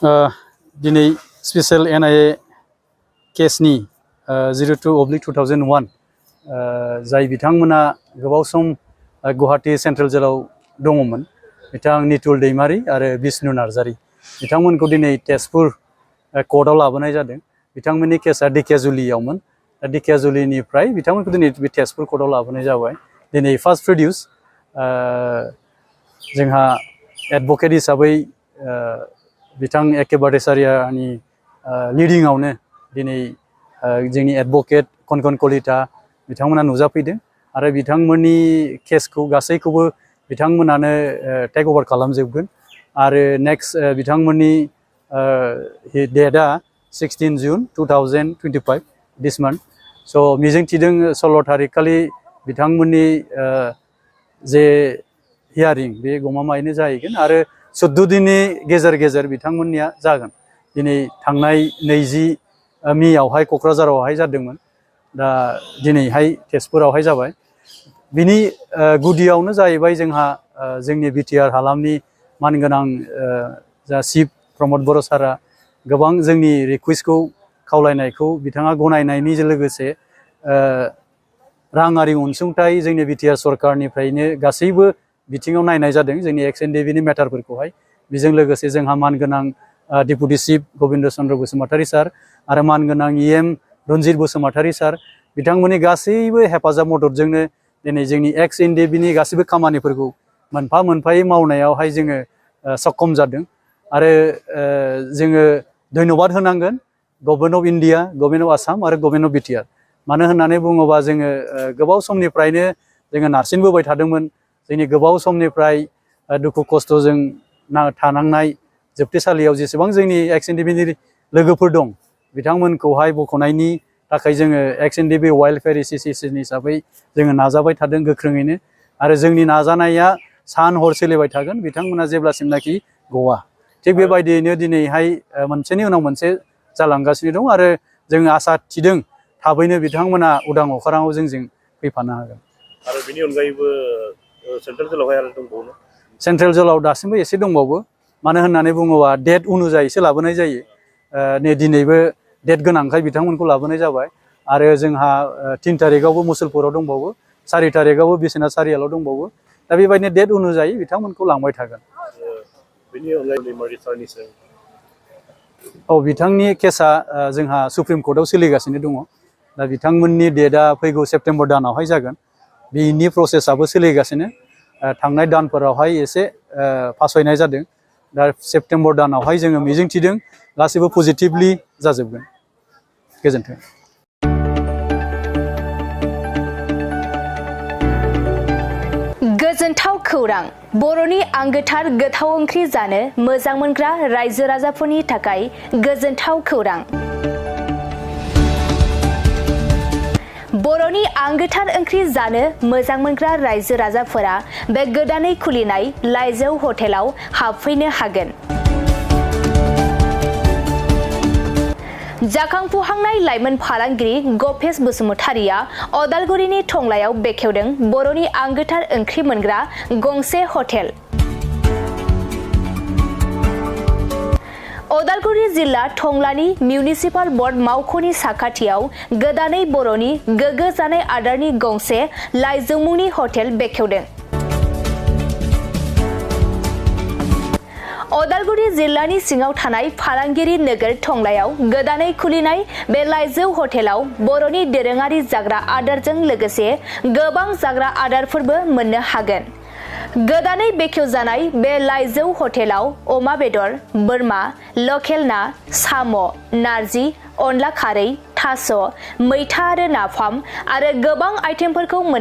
दिनै special NIA केसनि 02/2001 जाय बिथांमोना गोबाव सम गुवाहाटी सेंट्रल जेलाव दङमोन बिथां नितुल दैमारी आरो बिष्णु नार्जारी बिथांमोनखौ दिनै तेजपुर कर्टआव लाबोनाय जादों बिथांमोननि केसा दिकेजुलियावमोन दिकेजुलिनिफ्राय बिथांमोनखौ दिनै बे तेजपुर कर्टआव लाबोनाय जाबाय दिनै फार्स्ट प्रडिउस जोंहा एडभकेट हिसाबै बिथां A.K. भट्टाचार्यनि लिडिंआवनो दिनै जोंनि एडभकेट कनकन कलिता बिथांमोना नुजाफैदों आरो बिथांमोननि केसखौ गासैखौबो बिथांमोनानो टेक अभार खालामजोबगोन आरो नेक्स्ट बिथांमोननि डेटआ 16 जुन 2025 दिस मान्थ स' मिजिंथिदों 16 तारिख खालि बिथांमोननि जे हियारिं बे गमामायैनो जाहैगोन आरो 14 दिननि गेजेर गेजेर बिथांमोननिया जागोन दिनै थांनाय 20 मेआवहाय क'क्राझारावहाय जादोंमोन दा दिनैहाय तेजपुरावहाय जाबाय बिनि गुदियावनो जाहैबाय जोंहा जोंनि बिटिआर हालामनि मानगोनां जा चिफ प्रमद बर' सारा गोबां जोंनि रिक्वेस्टखौ खावलायनायखौ बिथाङा गनायनायनि लोगोसे राङारि अनसुंथाइ जोंनि बिटिआर सरकारनिफ्रायनो गासैबो बिथिङाव नायनाय जादों जोंनि Ex.N.D.F.B नि मेटारफोरखौहाय बेजों लोगोसे जोंहा मानगोनां डेपुटि चिफ गबिन्द चन्द्र बसुमतारी सार आरो मानगोनां EM रन्जित बसुमतारी सार बिथांमोननि गासैबो हेफाजाब मददजोंनो दिनै जोंनि Ex.N.D.F.B नि गासैबो खामानिफोरखौ मोनफा मोनफायै मावनायावहाय जोङो सक्षम जादों आरो जोङो धन्यबाद होनांगोन government of India government of Assam आरो गभर्नमेन्ट अफ बिटिआर मानो होननानै बुङोबा जोङो गोबाव समनिफ्रायनो जोङो नारसिनबोबाय थादोंमोन जोंनि गोबाव समनिफ्राय दुखु खस्थ'जों थानांनाय जोबथेसालियाव जेसेबां जोंनि Ex.N.D.F.B नि लोगोफोर दं बिथांमोनखौहाय बख'नायनि थाखाय जोङो Ex.N.D.F.B वेलफेयार एस'सिएशन हिसाबै जोङो नाजाबाय थादों गोख्रोङैनो आरो जोंनि नाजानाया सान हर सोलिबाय थागोन बिथांमोना जेब्लासिमनाखि गवा थिग बेबायदियैनो दिनैहाय मोनसेनि उनाव मोनसे जालांगासिनो दं आरो जोङो आसा थिदों थाबैनो बिथांमोना उदां अख्राङाव जोंजों फैफानो हागोन आरो बेनि अनगायैबो सेन्ट्रेल जेलावहाय आरो दंबावो सेन्ट्रेल जेलाव दासिमबो एसे दंबावो मानो होननानै बुङोबा डेट अनुजायैसो लाबोनाय जायो नै दिनैबो डेट गोनांखाय बिथांमोनखौ लाबोनाय जाबाय आरो जोंहा 3 तारिखआवबो मुसलपुराव दंबावो 4 तारिखआवबो बिश्वनाथ सारियालाव दंबावो दा बेबायदिनो डेट अनुजायै बिथांमोनखौ लांबाय थागोन बेनि अनगायै बिथांनि केसा जोंहा सुप्रिम कर्टआव सोलिगासिनो दङ दा बिथांमोननि डेटआ फैगौ सेप्तेम्बर दानावहाय जागोन बिनि प्रसेसआबो सोलिगासिनो थांनाय दानफोरावहाय एसे फासयनाय जादों दा सेप्तेम्बर दानावहाय जोङो मिजिंथिदों गासैबो पजिटिभलि जाजोबगोन गोजोन्थों गोजोनथाव खौरां बर'नि आंगोथार गोथाव ओंख्रि जानो मोजां मोनग्रा रायजो राजाफोरनि थाखाय गोजोनथाव खौरां बर'नि आंगोथार ओंख्रि जानो मोजां मोनग्रा रायजो राजाफोरा बे गोदानै खुलिनाय लाइजौ हटेलाव हाबफैनो हागोन जाखांफुहांनाय लाइमोन फालांगिरि गपेश बसुमतारीया अदालगुरिनि टंलायाव बेखेवदों बर'नि आंगोथार ओंख्रि मोनग्रा गंसे हटेल अदालगुरि जिल्ला टंलानि मिउनिसिपाल बर्ड मावख'नि साखाथियाव गोदानै बर'नि गोग्गो जानाय आदारनि गंसे लाइजौ मुंनि हटेल बेखेवदों अदालगुरि जिल्लानि सिङाव थानाय फालांगिरि नोगोर टंलायाव गोदानै खुलिनाय बे लाइजौ हटेलाव बर'नि दोरोङारि जाग्रा आदारजों लोगोसे गोबां जाग्रा आदारफोरबो मोननो हागोन गोदानै बेखेवजानाय बे लाइजौ हटेलाव अमा बेदर बोरमा लकेल ना साम' नारजि अनला खारै थास' मैथा आरो नाफाम आरो गोबां आइटेमफोरखौ